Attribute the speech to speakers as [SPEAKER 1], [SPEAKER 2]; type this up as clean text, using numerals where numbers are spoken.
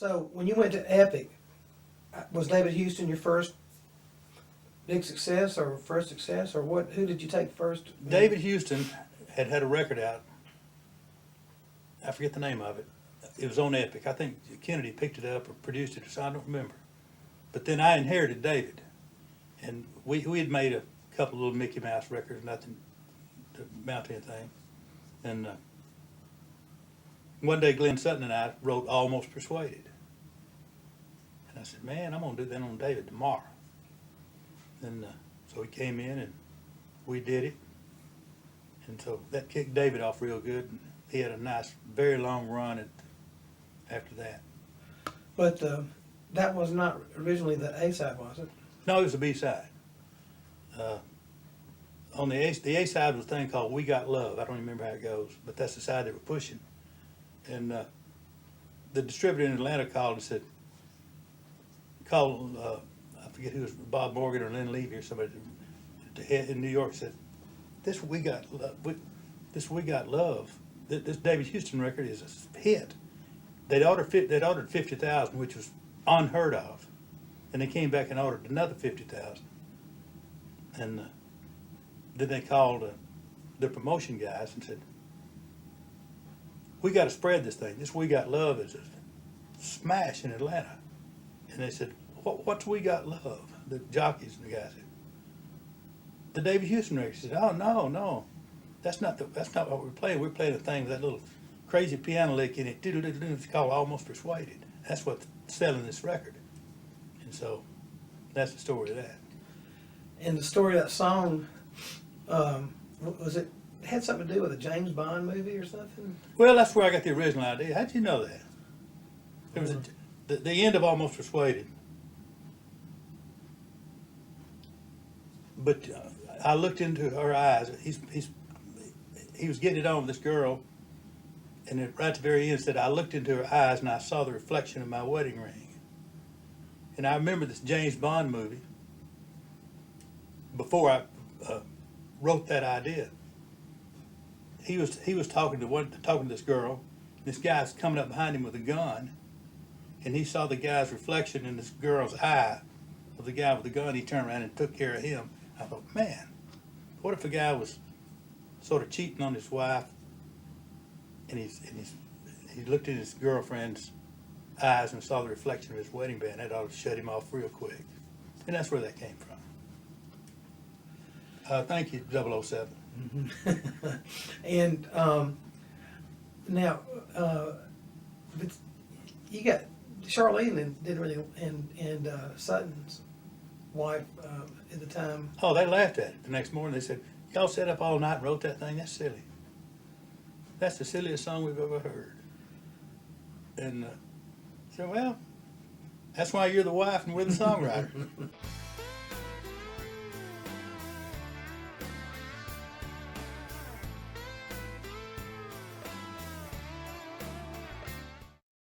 [SPEAKER 1] So when you went to Epic, was David Houston your first big success or first success, or what? Who did you take first?
[SPEAKER 2] David Houston had a record out. I forget the name of it. It was on Epic. I think Kennedy picked it up or produced it, so I don't remember. But then I inherited David, and we had made a couple little Mickey Mouse records, nothing to amount to anything. And one day Glenn Sutton and I wrote Almost Persuaded. And I said, man, I'm going to do that on David tomorrow. And so he came in and we did it. And so that kicked David off real good. And he had a nice, very long run after that.
[SPEAKER 1] But that was not originally the A side, was it?
[SPEAKER 2] No, it was the B side. On the A side was a thing called We Got Love. I don't even remember how it goes, but that's the side they were pushing. And the distributor in Atlanta called and said, I forget who it was, Bob Morgan or Lynn Levy or somebody in New York said, this We Got Love, this David Houston record is a hit. They'd ordered 50,000, which was unheard of, and they came back and ordered another 50,000. And then they called the promotion guys and said, we got to spread this thing. This We Got Love is a smash in Atlanta. And they said, what's We Got Love? The jockeys and the guys said, the David Houston record. He said, oh, no, that's not what we're playing. We're playing a thing with that little crazy piano lick in it. It's called Almost Persuaded. That's what's selling this record. And so that's the story of that.
[SPEAKER 1] And the story of that song, was it had something to do with a James Bond movie or something?
[SPEAKER 2] Well, that's where I got the original idea. How'd you know that? There was the end of Almost Persuaded. But I looked into her eyes. He was getting it on with this girl, and right at the very end said, I looked into her eyes and I saw the reflection of my wedding ring. And I remember this James Bond movie before I wrote that idea. He was talking to this girl. This guy's coming up behind him with a gun, and he saw the guy's reflection in this girl's eye of the guy with the gun. He turned around and took care of him. I thought, man, what if a guy was sort of cheating on his wife, and he looked in his girlfriend's eyes and saw the reflection of his wedding band? That ought to shut him off real quick. And that's where that came from. Thank you, 007.
[SPEAKER 1] And now, but you got Charlene and did really, and Sutton's wife at the time.
[SPEAKER 2] Oh, they laughed at it the next morning. They said, y'all sat up all night and wrote that thing? That's silly. That's the silliest song we've ever heard. And I said, well, that's why you're the wife and we're the songwriter.